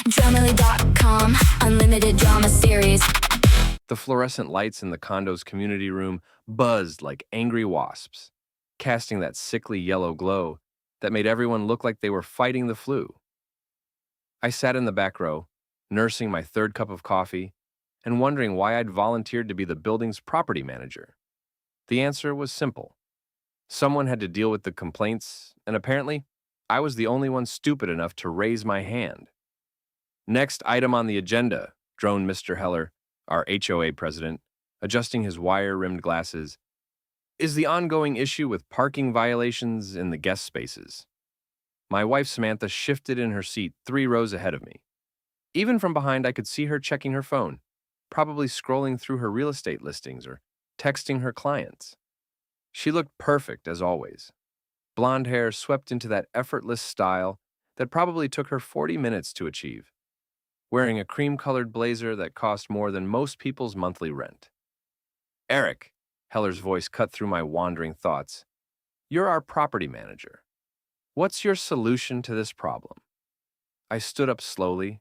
Dramily.com, unlimited drama series. The fluorescent lights in the condo's community room buzzed like angry wasps, casting that sickly yellow glow that made everyone look like they were fighting the flu. I sat in the back row, nursing my third cup of coffee and wondering why I'd volunteered to be the building's property manager. The answer was simple. Someone had to deal with the complaints, and apparently, I was the only one stupid enough to raise my hand. Next item on the agenda, droned Mr. Heller, our HOA president, adjusting his wire-rimmed glasses, is the ongoing issue with parking violations in the guest spaces. My wife Samantha shifted in her seat 3 rows ahead of me. Even from behind, I could see her checking her phone, probably scrolling through her real estate listings or texting her clients. She looked perfect, as always. Blonde hair swept into that effortless style that probably took her 40 minutes to achieve, wearing a cream-colored blazer that cost more than most people's monthly rent. Eric, Heller's voice cut through my wandering thoughts. You're our property manager. What's your solution to this problem? I stood up slowly,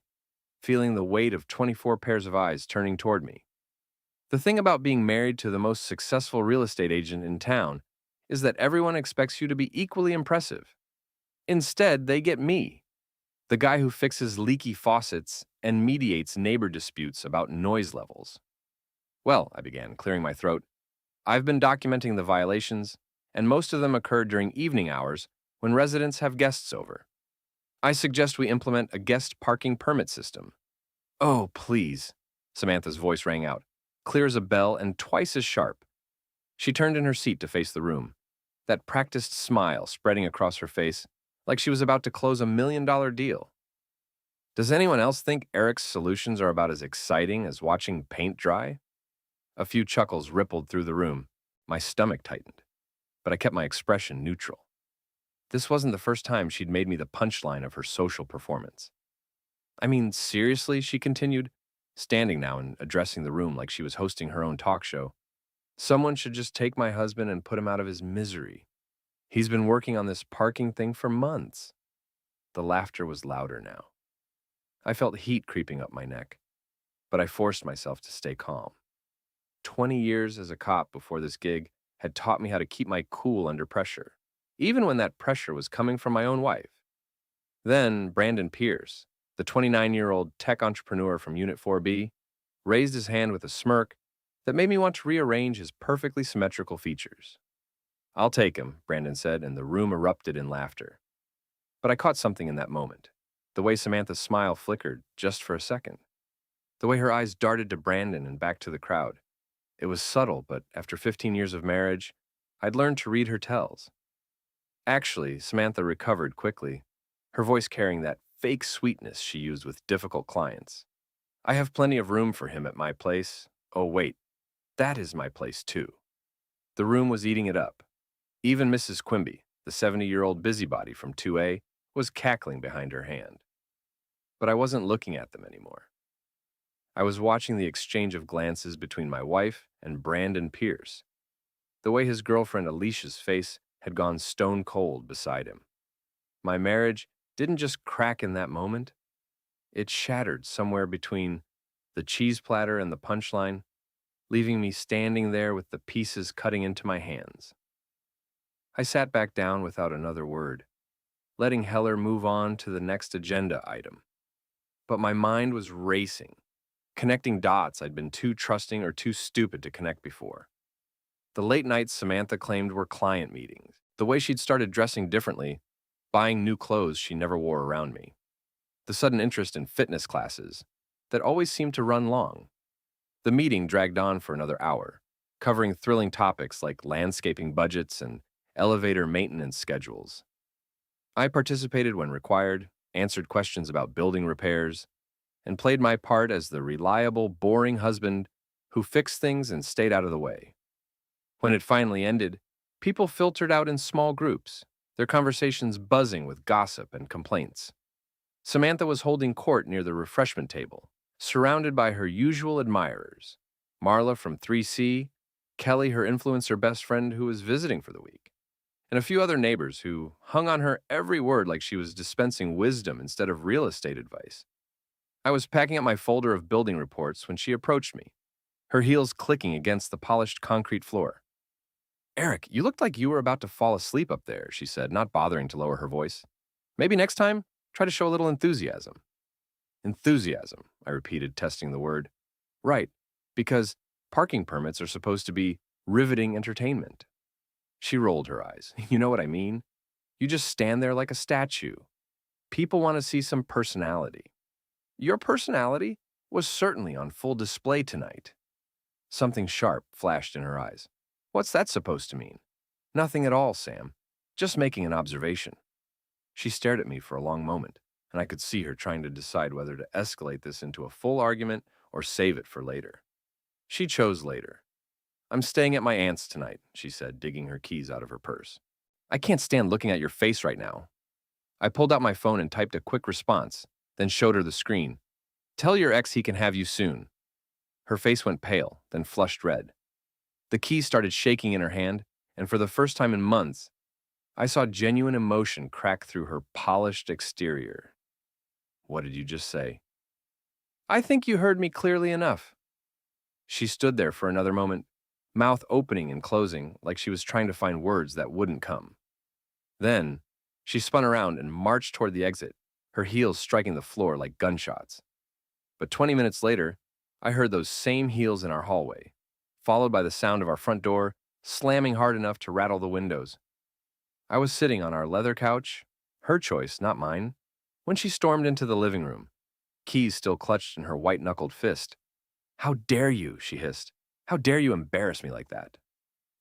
feeling the weight of 24 pairs of eyes turning toward me. The thing about being married to the most successful real estate agent in town is that everyone expects you to be equally impressive. Instead, they get me, the guy who fixes leaky faucets and mediates neighbor disputes about noise levels. Well, I began, clearing my throat, I've been documenting the violations, and most of them occur during evening hours when residents have guests over. I suggest we implement a guest parking permit system. Oh, please, Samantha's voice rang out, clear as a bell and twice as sharp. She turned in her seat to face the room, that practiced smile spreading across her face like she was about to close a $1 million deal. Does anyone else think Eric's solutions are about as exciting as watching paint dry? A few chuckles rippled through the room. My stomach tightened, but I kept my expression neutral. This wasn't the first time she'd made me the punchline of her social performance. I mean, seriously, she continued, standing now and addressing the room like she was hosting her own talk show. Someone should just take my husband and put him out of his misery. He's been working on this parking thing for months. The laughter was louder now. I felt heat creeping up my neck, but I forced myself to stay calm. 20 years as a cop before this gig had taught me how to keep my cool under pressure, even when that pressure was coming from my own wife. Then Brandon Pierce, the 29-year-old tech entrepreneur from Unit 4B, raised his hand with a smirk that made me want to rearrange his perfectly symmetrical features. I'll take him, Brandon said, and the room erupted in laughter. But I caught something in that moment, the way Samantha's smile flickered just for a second, the way her eyes darted to Brandon and back to the crowd. It was subtle, but after 15 years of marriage, I'd learned to read her tells. Actually, Samantha recovered quickly, her voice carrying that fake sweetness she used with difficult clients. I have plenty of room for him at my place. Oh, wait, that is my place too. The room was eating it up. Even Mrs. Quimby, the 70-year-old busybody from 2A, was cackling behind her hand. But I wasn't looking at them anymore. I was watching the exchange of glances between my wife and Brandon Pierce, the way his girlfriend Alicia's face had gone stone cold beside him. My marriage didn't just crack in that moment. It shattered somewhere between the cheese platter and the punchline, leaving me standing there with the pieces cutting into my hands. I sat back down without another word, letting Heller move on to the next agenda item. But my mind was racing, connecting dots I'd been too trusting or too stupid to connect before. The late nights Samantha claimed were client meetings, the way she'd started dressing differently, buying new clothes she never wore around me, the sudden interest in fitness classes that always seemed to run long. The meeting dragged on for another hour, covering thrilling topics like landscaping budgets and elevator maintenance schedules. I participated when required, answered questions about building repairs, and played my part as the reliable, boring husband who fixed things and stayed out of the way. When it finally ended, people filtered out in small groups, their conversations buzzing with gossip and complaints. Samantha was holding court near the refreshment table, surrounded by her usual admirers, Marla from 3C, Kelly, her influencer best friend who was visiting for the week, and a few other neighbors who hung on her every word like she was dispensing wisdom instead of real estate advice. I was packing up my folder of building reports when she approached me, her heels clicking against the polished concrete floor. Eric, you looked like you were about to fall asleep up there, she said, not bothering to lower her voice. Maybe next time, try to show a little enthusiasm. Enthusiasm, I repeated, testing the word. Right, because parking permits are supposed to be riveting entertainment. She rolled her eyes. You know what I mean? You just stand there like a statue. People want to see some personality. Your personality was certainly on full display tonight. Something sharp flashed in her eyes. What's that supposed to mean? Nothing at all, Sam. Just making an observation. She stared at me for a long moment, and I could see her trying to decide whether to escalate this into a full argument or save it for later. She chose later. I'm staying at my aunt's tonight, she said, digging her keys out of her purse. I can't stand looking at your face right now. I pulled out my phone and typed a quick response, then showed her the screen. Tell your ex he can have you soon. Her face went pale, then flushed red. The keys started shaking in her hand, and for the first time in months, I saw genuine emotion crack through her polished exterior. What did you just say? I think you heard me clearly enough. She stood there for another moment, mouth opening and closing like she was trying to find words that wouldn't come. Then, she spun around and marched toward the exit, her heels striking the floor like gunshots. But 20 minutes later, I heard those same heels in our hallway, followed by the sound of our front door slamming hard enough to rattle the windows. I was sitting on our leather couch, her choice, not mine, when she stormed into the living room, keys still clutched in her white-knuckled fist. How dare you, she hissed. How dare you embarrass me like that?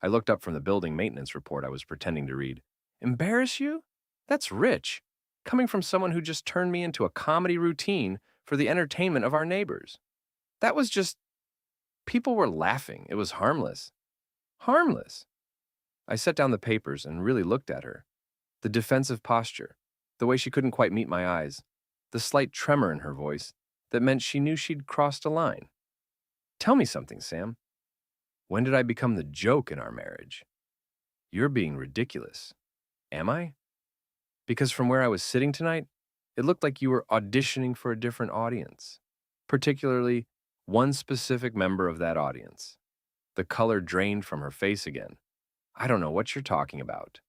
I looked up from the building maintenance report I was pretending to read. Embarrass you? That's rich, coming from someone who just turned me into a comedy routine for the entertainment of our neighbors. That was just... People were laughing. It was harmless. Harmless. I set down the papers and really looked at her. The defensive posture, the way she couldn't quite meet my eyes, the slight tremor in her voice that meant she knew she'd crossed a line. Tell me something, Sam. When did I become the joke in our marriage? You're being ridiculous. Am I? Because from where I was sitting tonight, it looked like you were auditioning for a different audience, particularly one specific member of that audience. The color drained from her face again. I don't know what you're talking about.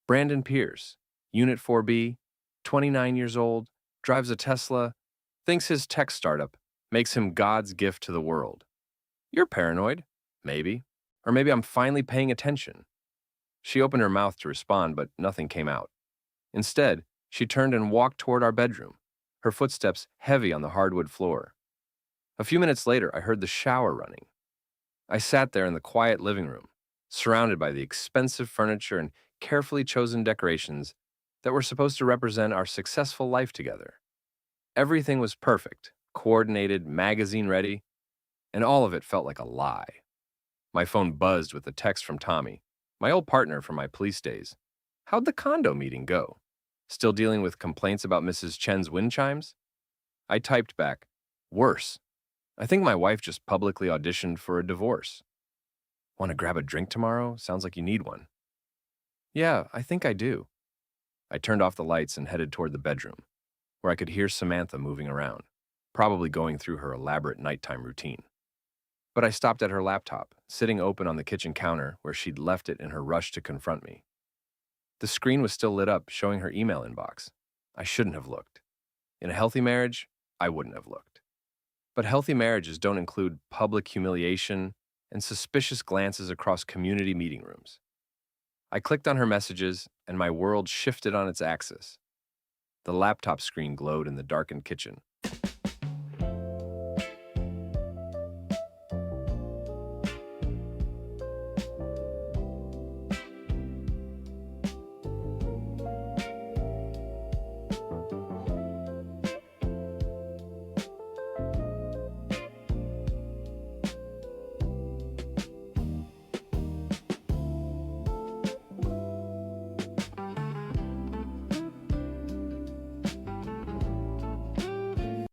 Brandon Pierce, Unit 4B, 29 years old, drives a Tesla, thinks his tech startup makes him God's gift to the world. You're paranoid, maybe. Or maybe I'm finally paying attention. She opened her mouth to respond, but nothing came out. Instead, she turned and walked toward our bedroom, her footsteps heavy on the hardwood floor. A few minutes later, I heard the shower running. I sat there in the quiet living room, surrounded by the expensive furniture and carefully chosen decorations that were supposed to represent our successful life together. Everything was perfect, coordinated, magazine-ready, and all of it felt like a lie. My phone buzzed with a text from Tommy, my old partner from my police days. How'd the condo meeting go? Still dealing with complaints about Mrs. Chen's wind chimes? I typed back, worse. I think my wife just publicly auditioned for a divorce. Want to grab a drink tomorrow? Sounds like you need one. Yeah, I think I do. I turned off the lights and headed toward the bedroom, where I could hear Samantha moving around, probably going through her elaborate nighttime routine. But I stopped at her laptop, sitting open on the kitchen counter where she'd left it in her rush to confront me. The screen was still lit up, showing her email inbox. I shouldn't have looked. In a healthy marriage, I wouldn't have looked. But healthy marriages don't include public humiliation and suspicious glances across community meeting rooms. I clicked on her messages, and my world shifted on its axis. The laptop screen glowed in the darkened kitchen.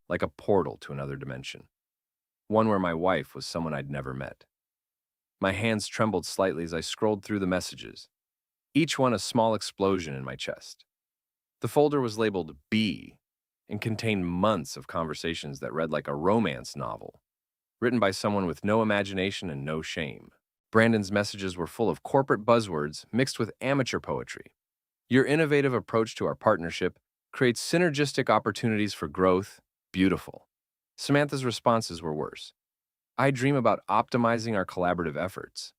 Like a portal to another dimension, one where my wife was someone I'd never met. My hands trembled slightly as I scrolled through the messages, each one a small explosion in my chest. The folder was labeled B, and contained months of conversations that read like a romance novel, written by someone with no imagination and no shame. Brandon's messages were full of corporate buzzwords mixed with amateur poetry. Your innovative approach to our partnership creates synergistic opportunities for growth. Beautiful. Samantha's responses were worse. I dream about optimizing our collaborative efforts.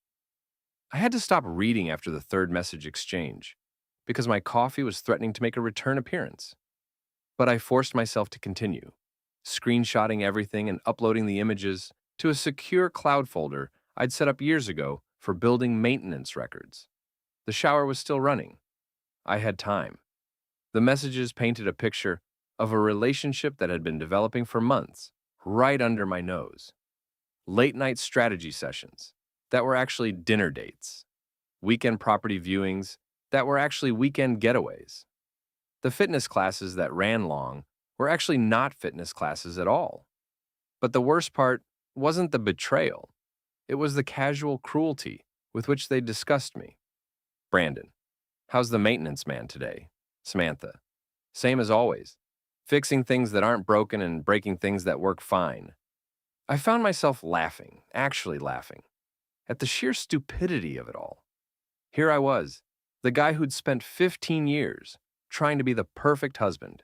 I had to stop reading after the third message exchange because my coffee was threatening to make a return appearance. But I forced myself to continue, screenshotting everything and uploading the images to a secure cloud folder I'd set up years ago for building maintenance records. The shower was still running. I had time. The messages painted a picture of a relationship that had been developing for months, right under my nose. Late night strategy sessions that were actually dinner dates, weekend property viewings that were actually weekend getaways. The fitness classes that ran long were actually not fitness classes at all. But the worst part wasn't the betrayal. It was the casual cruelty with which they discussed me. Brandon, how's the maintenance man today? Samantha, same as always. Fixing things that aren't broken and breaking things that work fine. I found myself laughing, actually laughing, at the sheer stupidity of it all. Here I was, the guy who'd spent 15 years trying to be the perfect husband,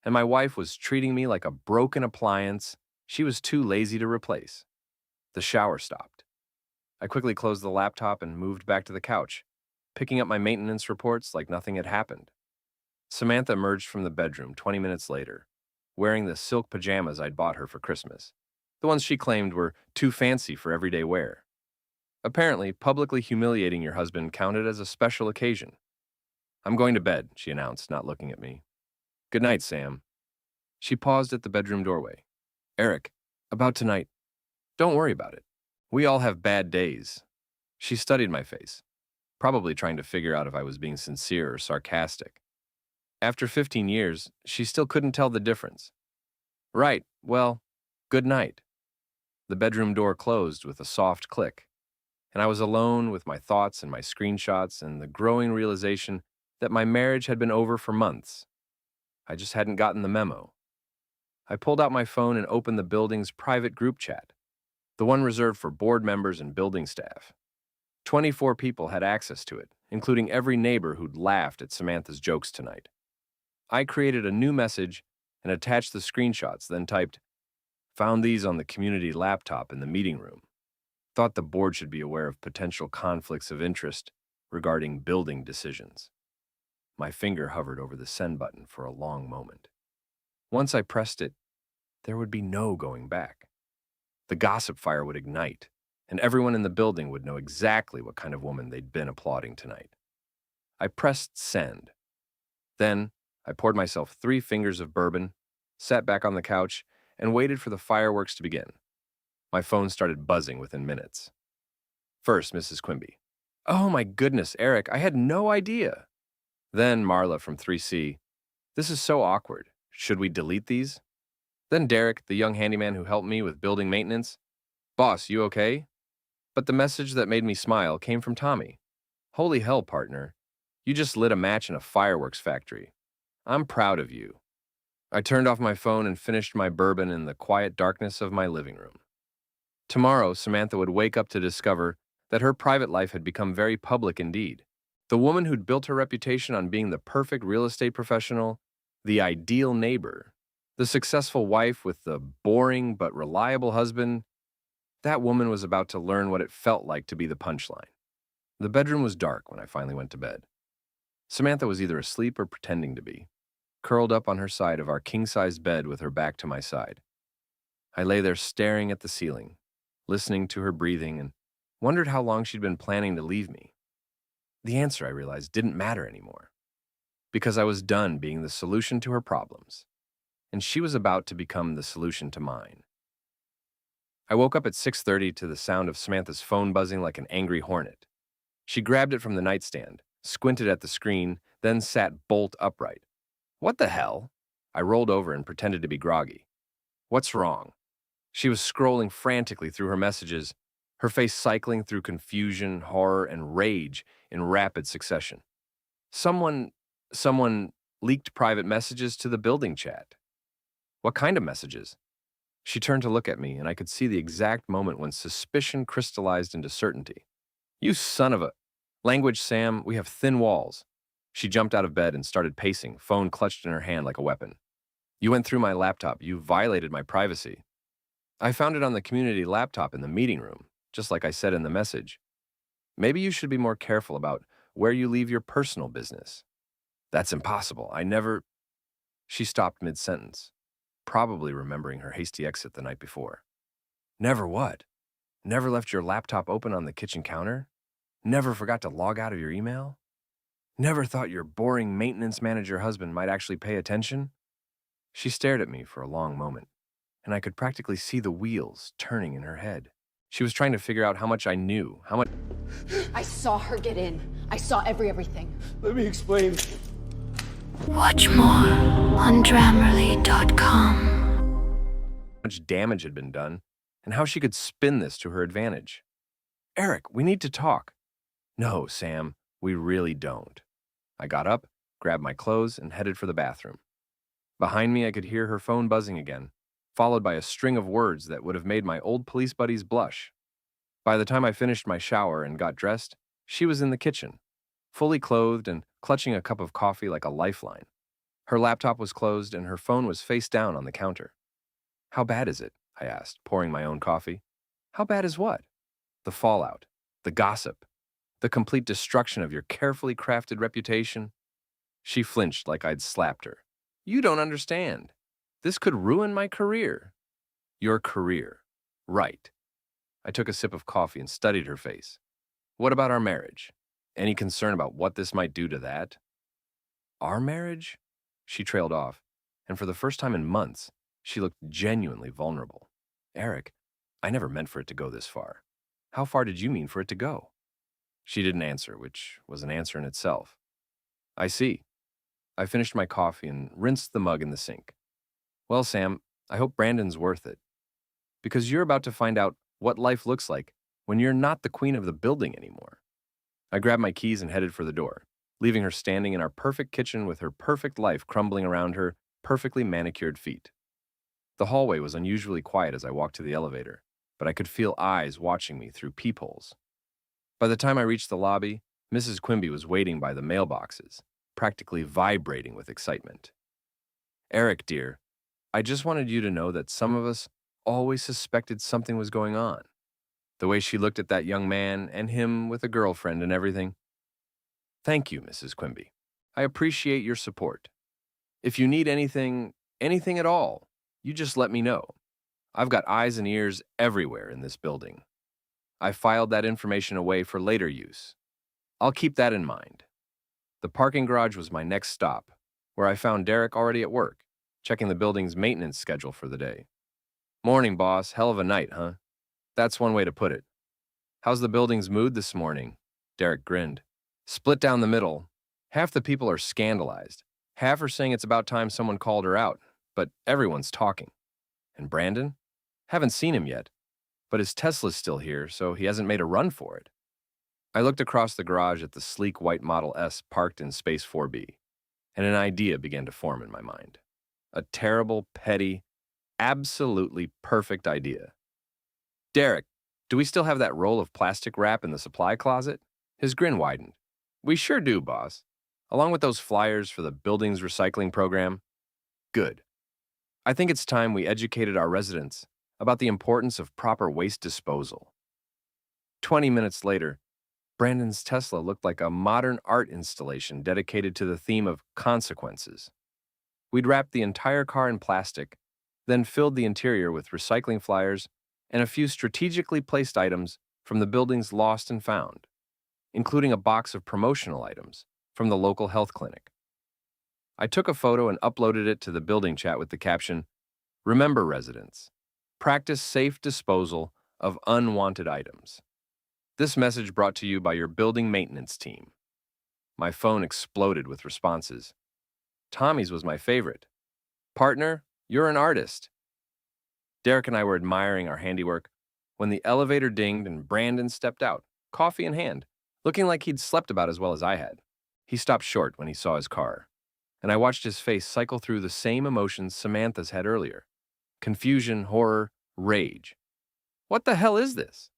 and my wife was treating me like a broken appliance she was too lazy to replace. The shower stopped. I quickly closed the laptop and moved back to the couch, picking up my maintenance reports like nothing had happened. Samantha emerged from the bedroom 20 minutes later, wearing the silk pajamas I'd bought her for Christmas, the ones she claimed were too fancy for everyday wear. Apparently, publicly humiliating your husband counted as a special occasion. I'm going to bed, she announced, not looking at me. Good night, Sam. She paused at the bedroom doorway. Eric, about tonight. Don't worry about it. We all have bad days. She studied my face, probably trying to figure out if I was being sincere or sarcastic. After 15 years, she still couldn't tell the difference. Right, well, good night. The bedroom door closed with a soft click, and I was alone with my thoughts and my screenshots and the growing realization that my marriage had been over for months. I just hadn't gotten the memo. I pulled out my phone and opened the building's private group chat, the one reserved for board members and building staff. 24 people had access to it, including every neighbor who'd laughed at Samantha's jokes tonight. I created a new message and attached the screenshots, then typed, "Found these on the community laptop in the meeting room. Thought the board should be aware of potential conflicts of interest regarding building decisions." My finger hovered over the send button for a long moment. Once I pressed it, there would be no going back. The gossip fire would ignite, and everyone in the building would know exactly what kind of woman they'd been applauding tonight. I pressed send. Then, I poured myself 3 fingers of bourbon, sat back on the couch, and waited for the fireworks to begin. My phone started buzzing within minutes. First, Mrs. Quimby. Oh my goodness, Eric, I had no idea. Then Marla from 3C. This is so awkward. Should we delete these? Then Derek, the young handyman who helped me with building maintenance. Boss, you okay? But the message that made me smile came from Tommy. Holy hell, partner. You just lit a match in a fireworks factory. I'm proud of you. I turned off my phone and finished my bourbon in the quiet darkness of my living room. Tomorrow, Samantha would wake up to discover that her private life had become very public indeed. The woman who'd built her reputation on being the perfect real estate professional, the ideal neighbor, the successful wife with the boring but reliable husband, that woman was about to learn what it felt like to be the punchline. The bedroom was dark when I finally went to bed. Samantha was either asleep or pretending to be, curled up on her side of our king-size bed with her back to my side. I lay there staring at the ceiling, listening to her breathing, and wondered how long she'd been planning to leave me. The answer, I realized, didn't matter anymore, because I was done being the solution to her problems, and she was about to become the solution to mine. I woke up at 6:30 to the sound of Samantha's phone buzzing like an angry hornet. She grabbed it from the nightstand, squinted at the screen, then sat bolt upright. What the hell? I rolled over and pretended to be groggy. What's wrong? She was scrolling frantically through her messages, her face cycling through confusion, horror, and rage in rapid succession. Someone leaked private messages to the building chat. What kind of messages? She turned to look at me, and I could see the exact moment when suspicion crystallized into certainty. You son of a... Language, Sam, we have thin walls. She jumped out of bed and started pacing, phone clutched in her hand like a weapon. You went through my laptop. You violated my privacy. I found it on the community laptop in the meeting room, just like I said in the message. Maybe you should be more careful about where you leave your personal business. That's impossible. I never... She stopped mid-sentence, probably remembering her hasty exit the night before. Never what? Never left your laptop open on the kitchen counter? Never forgot to log out of your email? Never thought your boring maintenance manager husband might actually pay attention? She stared at me for a long moment, and I could practically see the wheels turning in her head. She was trying to figure out how much I knew, how much... I saw her get in. I saw everything. Let me explain. Watch more on Grammarly.com. much damage had been done, and how she could spin this to her advantage. Eric, we need to talk. No, Sam, we really don't. I got up, grabbed my clothes, and headed for the bathroom. Behind me, I could hear her phone buzzing again, followed by a string of words that would have made my old police buddies blush. By the time I finished my shower and got dressed, she was in the kitchen, fully clothed and clutching a cup of coffee like a lifeline. Her laptop was closed and her phone was face down on the counter. How bad is it? I asked, pouring my own coffee. How bad is what? The fallout, the gossip, the complete destruction of your carefully crafted reputation. She flinched like I'd slapped her. You don't understand. This could ruin my career. Your career. Right. I took a sip of coffee and studied her face. What about our marriage? Any concern about what this might do to that? Our marriage? She trailed off, and for the first time in months, she looked genuinely vulnerable. Eric, I never meant for it to go this far. How far did you mean for it to go? She didn't answer, which was an answer in itself. I see. I finished my coffee and rinsed the mug in the sink. Well, Sam, I hope Brandon's worth it. Because you're about to find out what life looks like when you're not the queen of the building anymore. I grabbed my keys and headed for the door, leaving her standing in our perfect kitchen with her perfect life crumbling around her perfectly manicured feet. The hallway was unusually quiet as I walked to the elevator, but I could feel eyes watching me through peepholes. By the time I reached the lobby, Mrs. Quimby was waiting by the mailboxes, practically vibrating with excitement. Eric, dear, I just wanted you to know that some of us always suspected something was going on. The way she looked at that young man and him with a girlfriend and everything. Thank you, Mrs. Quimby. I appreciate your support. If you need anything at all, you just let me know. I've got eyes and ears everywhere in this building. I filed that information away for later use. I'll keep that in mind. The parking garage was my next stop, where I found Derek already at work, checking the building's maintenance schedule for the day. Morning, boss. Hell of a night, huh? That's one way to put it. How's the building's mood this morning? Derek grinned. Split down the middle. Half the people are scandalized. Half are saying it's about time someone called her out, but everyone's talking. And Brandon? Haven't seen him yet, but his Tesla's still here, so he hasn't made a run for it. I looked across the garage at the sleek white Model S parked in Space 4B, and an idea began to form in my mind. A terrible, petty, absolutely perfect idea. Derek, do we still have that roll of plastic wrap in the supply closet? His grin widened. We sure do, boss. Along with those flyers for the building's recycling program. Good. I think it's time we educated our residents about the importance of proper waste disposal. 20 minutes later, Brandon's Tesla looked like a modern art installation dedicated to the theme of consequences. We'd wrapped the entire car in plastic, then filled the interior with recycling flyers and a few strategically placed items from the building's lost and found, including a box of promotional items from the local health clinic. I took a photo and uploaded it to the building chat with the caption, "Remember, residents, practice safe disposal of unwanted items." This message brought to you by your building maintenance team. My phone exploded with responses. Tommy's was my favorite. Partner, you're an artist. Derek and I were admiring our handiwork when the elevator dinged and Brandon stepped out, coffee in hand, looking like he'd slept about as well as I had. He stopped short when he saw his car, and I watched his face cycle through the same emotions Samantha's had earlier: confusion, horror, rage. What the hell is this?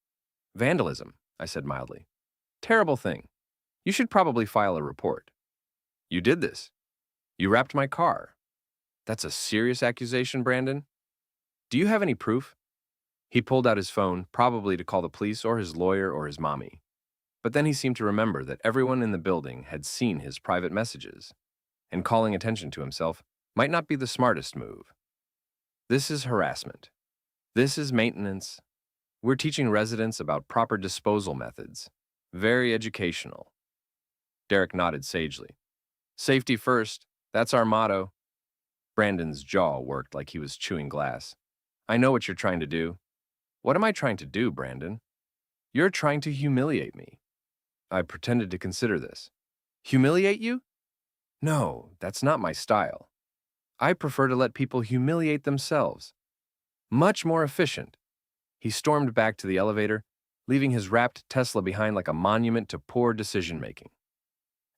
Vandalism, I said mildly. Terrible thing. You should probably file a report. You did this. You wrapped my car. That's a serious accusation, Brandon? Do you have any proof? He pulled out his phone, probably to call the police or his lawyer or his mommy. But then he seemed to remember that everyone in the building had seen his private messages, and calling attention to himself might not be the smartest move. This is harassment. This is maintenance. We're teaching residents about proper disposal methods. Very educational. Derek nodded sagely. Safety first. That's our motto. Brandon's jaw worked like he was chewing glass. I know what you're trying to do. What am I trying to do, Brandon? You're trying to humiliate me. I pretended to consider this. Humiliate you? No, that's not my style. I prefer to let people humiliate themselves. Much more efficient. He stormed back to the elevator, leaving his wrapped Tesla behind like a monument to poor decision-making.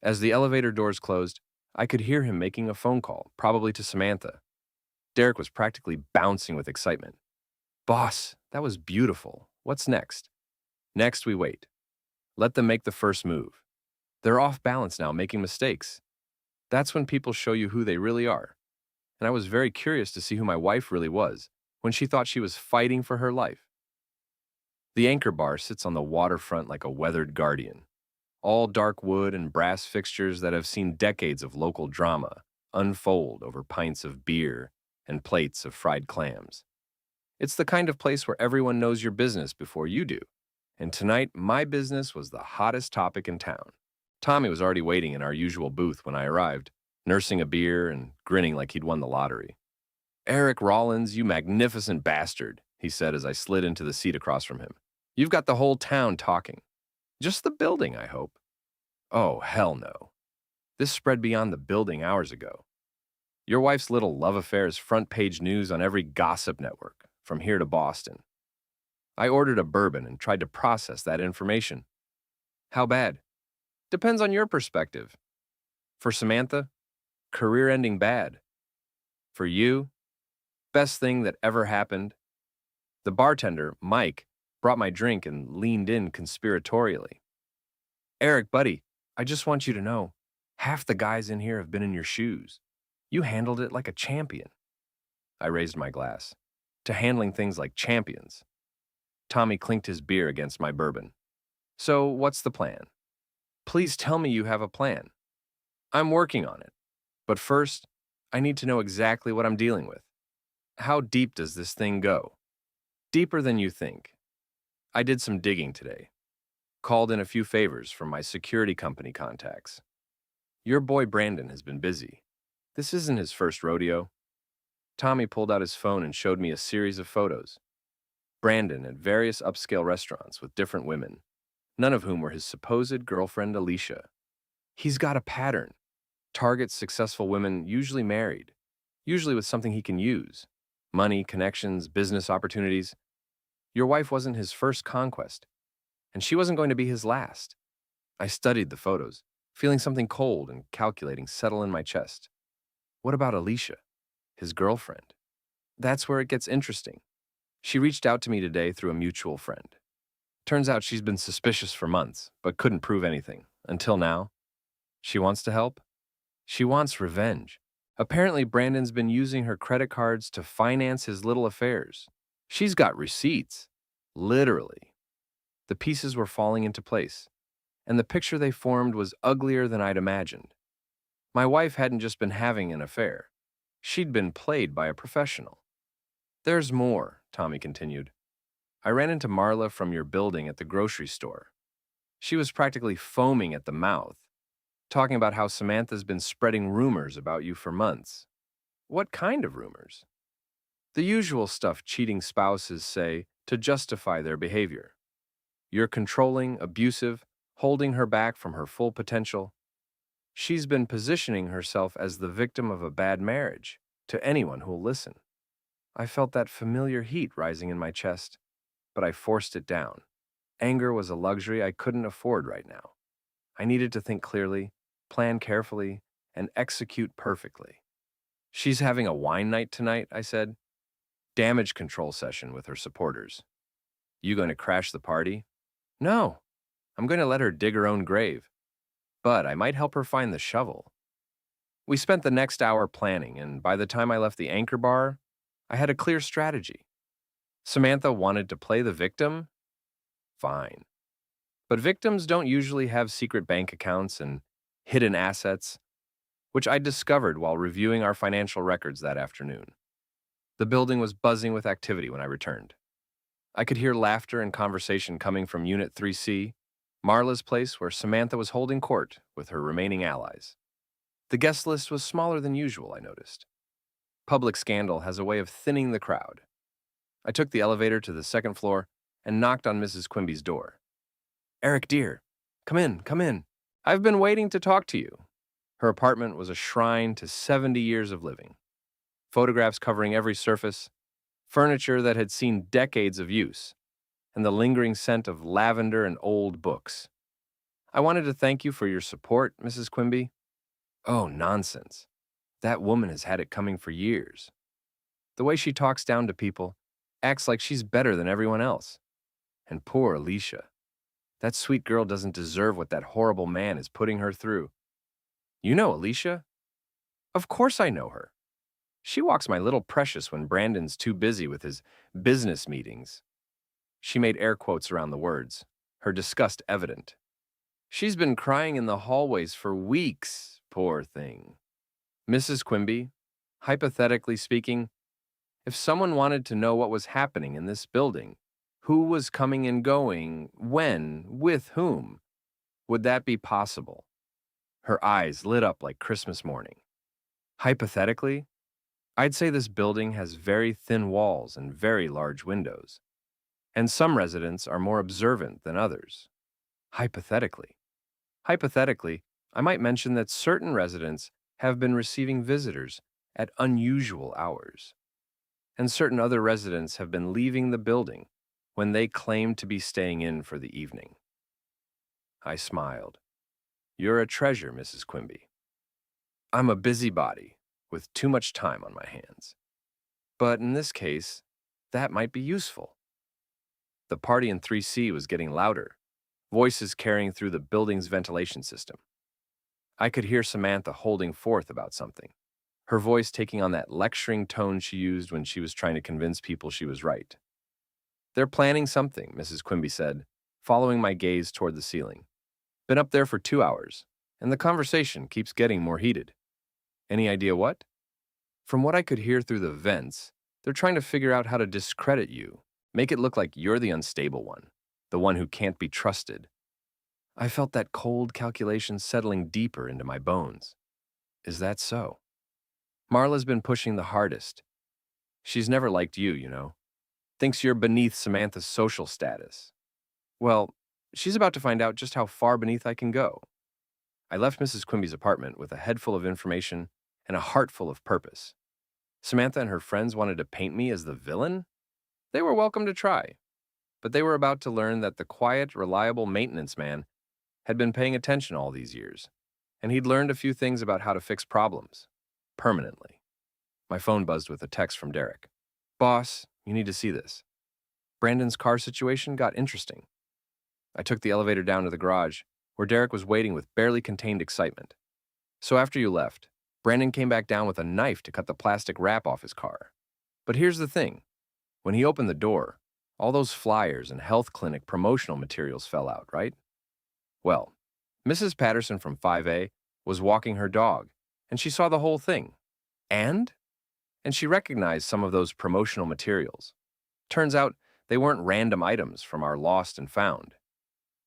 As the elevator doors closed, I could hear him making a phone call, probably to Samantha. Derek was practically bouncing with excitement. Boss, that was beautiful. What's next? Next, we wait. Let them make the first move. They're off balance now, making mistakes. That's when people show you who they really are. And I was very curious to see who my wife really was when she thought she was fighting for her life. The Anchor Bar sits on the waterfront like a weathered guardian. All dark wood and brass fixtures that have seen decades of local drama unfold over pints of beer and plates of fried clams. It's the kind of place where everyone knows your business before you do. And tonight, my business was the hottest topic in town. Tommy was already waiting in our usual booth when I arrived, nursing a beer and grinning like he'd won the lottery. Eric Rollins, you magnificent bastard, he said as I slid into the seat across from him. You've got the whole town talking. Just the building, I hope. Oh, hell no. This spread beyond the building hours ago. Your wife's little love affair is front-page news on every gossip network, from here to Boston. I ordered a bourbon and tried to process that information. How bad? Depends on your perspective. For Samantha, career-ending bad. For you, best thing that ever happened. The bartender, Mike, brought my drink and leaned in conspiratorially. Eric, buddy, I just want you to know, half the guys in here have been in your shoes. You handled it like a champion. I raised my glass. To handling things like champions. Tommy clinked his beer against my bourbon. So, what's the plan? Please tell me you have a plan. I'm working on it. But first, I need to know exactly what I'm dealing with. How deep does this thing go? Deeper than you think. I did some digging today. Called in a few favors from my security company contacts. Your boy Brandon has been busy. This isn't his first rodeo. Tommy pulled out his phone and showed me a series of photos. Brandon at various upscale restaurants with different women, none of whom were his supposed girlfriend Alicia. He's got a pattern. Targets successful women, usually married, usually with something he can use. Money, connections, business opportunities. Your wife wasn't his first conquest, and she wasn't going to be his last. I studied the photos, feeling something cold and calculating settle in my chest. What about Alicia, his girlfriend? That's where it gets interesting. She reached out to me today through a mutual friend. Turns out she's been suspicious for months, but couldn't prove anything, until now. She wants to help? She wants revenge. Apparently, Brandon's been using her credit cards to finance his little affairs. She's got receipts. Literally. The pieces were falling into place, and the picture they formed was uglier than I'd imagined. My wife hadn't just been having an affair. She'd been played by a professional. There's more, Tommy continued. I ran into Marla from your building at the grocery store. She was practically foaming at the mouth, talking about how Samantha's been spreading rumors about you for months. What kind of rumors? The usual stuff cheating spouses say to justify their behavior. You're controlling, abusive, holding her back from her full potential. She's been positioning herself as the victim of a bad marriage to anyone who'll listen. I felt that familiar heat rising in my chest, but I forced it down. Anger was a luxury I couldn't afford right now. I needed to think clearly, plan carefully, and execute perfectly. She's having a wine night tonight, I said. Damage control session with her supporters. You going to crash the party? No, I'm going to let her dig her own grave, but I might help her find the shovel. We spent the next hour planning, and by the time I left the anchor bar, I had a clear strategy. Samantha wanted to play the victim? Fine. But victims don't usually have secret bank accounts and hidden assets, which I discovered while reviewing our financial records that afternoon. The building was buzzing with activity when I returned. I could hear laughter and conversation coming from Unit 3C, Marla's place where Samantha was holding court with her remaining allies. The guest list was smaller than usual, I noticed. Public scandal has a way of thinning the crowd. I took the elevator to the second floor and knocked on Mrs. Quimby's door. Eric, dear, come in, come in. I've been waiting to talk to you. Her apartment was a shrine to 70 years of living. Photographs covering every surface, furniture that had seen decades of use, and the lingering scent of lavender and old books. I wanted to thank you for your support, Mrs. Quimby. Oh, nonsense. That woman has had it coming for years. The way she talks down to people, acts like she's better than everyone else. And poor Alicia. That sweet girl doesn't deserve what that horrible man is putting her through. You know Alicia? Of course I know her. She walks my little precious when Brandon's too busy with his business meetings. She made air quotes around the words, her disgust evident. She's been crying in the hallways for weeks, poor thing. Mrs. Quimby, hypothetically speaking, if someone wanted to know what was happening in this building, who was coming and going, when, with whom, would that be possible? Her eyes lit up like Christmas morning. Hypothetically, I'd say this building has very thin walls and very large windows, and some residents are more observant than others. Hypothetically. Hypothetically, I might mention that certain residents have been receiving visitors at unusual hours, and certain other residents have been leaving the building when they claimed to be staying in for the evening. I smiled. You're a treasure, Mrs. Quimby. I'm a busybody with too much time on my hands. But in this case, that might be useful. The party in 3C was getting louder, voices carrying through the building's ventilation system. I could hear Samantha holding forth about something, her voice taking on that lecturing tone she used when she was trying to convince people she was right. They're planning something, Mrs. Quimby said, following my gaze toward the ceiling. Been up there for 2 hours, and the conversation keeps getting more heated. Any idea what? From what I could hear through the vents, they're trying to figure out how to discredit you, make it look like you're the unstable one, the one who can't be trusted. I felt that cold calculation settling deeper into my bones. Is that so? Marla's been pushing the hardest. She's never liked you, you know. Thinks you're beneath Samantha's social status. Well, she's about to find out just how far beneath I can go. I left Mrs. Quimby's apartment with a head full of information and a heart full of purpose. Samantha and her friends wanted to paint me as the villain? They were welcome to try, but they were about to learn that the quiet, reliable maintenance man had been paying attention all these years, and he'd learned a few things about how to fix problems, permanently. My phone buzzed with a text from Derek. Boss, you need to see this. Brandon's car situation got interesting. I took the elevator down to the garage, where Derek was waiting with barely contained excitement. So after you left, Brandon came back down with a knife to cut the plastic wrap off his car. But here's the thing. When he opened the door, all those flyers and health clinic promotional materials fell out, right? Well, Mrs. Patterson from 5A was walking her dog, and she saw the whole thing. And she recognized some of those promotional materials. Turns out they weren't random items from our lost and found.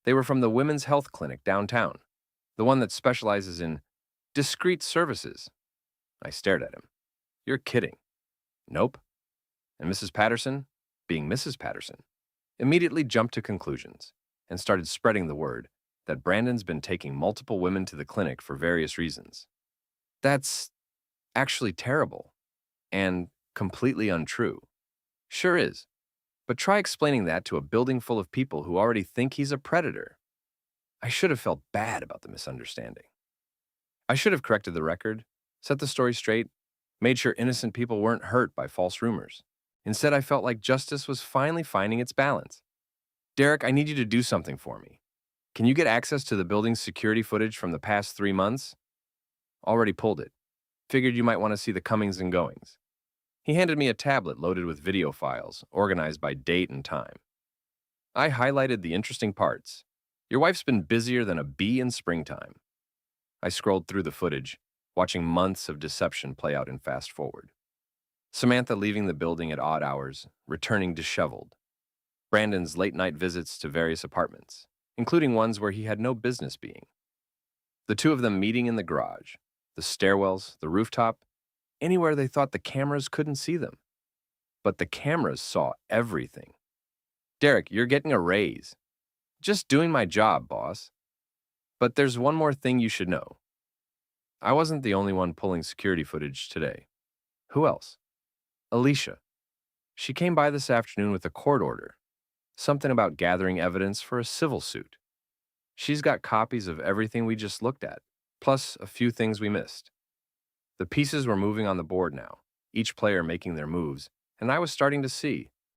They were from the Women's Health Clinic downtown, the one that specializes in discreet services. I stared at him. You're kidding. Nope. And Mrs. Patterson, being Mrs. Patterson, immediately jumped to conclusions and started spreading the word that Brandon's been taking multiple women to the clinic for various reasons. That's actually terrible and completely untrue. Sure is. But try explaining that to a building full of people who already think he's a predator. I should have felt bad about the misunderstanding. I should have corrected the record, set the story straight, made sure innocent people weren't hurt by false rumors. Instead, I felt like justice was finally finding its balance. Derek, I need you to do something for me. Can you get access to the building's security footage from the past 3 months? Already pulled it. Figured you might want to see the comings and goings. He handed me a tablet loaded with video files, organized by date and time. I highlighted the interesting parts. Your wife's been busier than a bee in springtime. I scrolled through the footage, watching months of deception play out in fast forward. Samantha leaving the building at odd hours, returning disheveled. Brandon's late-night visits to various apartments, including ones where he had no business being. The two of them meeting in the garage, the stairwells, the rooftop, anywhere they thought the cameras couldn't see them. But the cameras saw everything. Derek, you're getting a raise. Just doing my job, boss. But there's one more thing you should know. I wasn't the only one pulling security footage today. Who else? Alicia. She came by this afternoon with a court order. Something about gathering evidence for a civil suit. She's got copies of everything we just looked at, plus a few things we missed. The pieces were moving on the board now, each player making their moves, and I was starting to see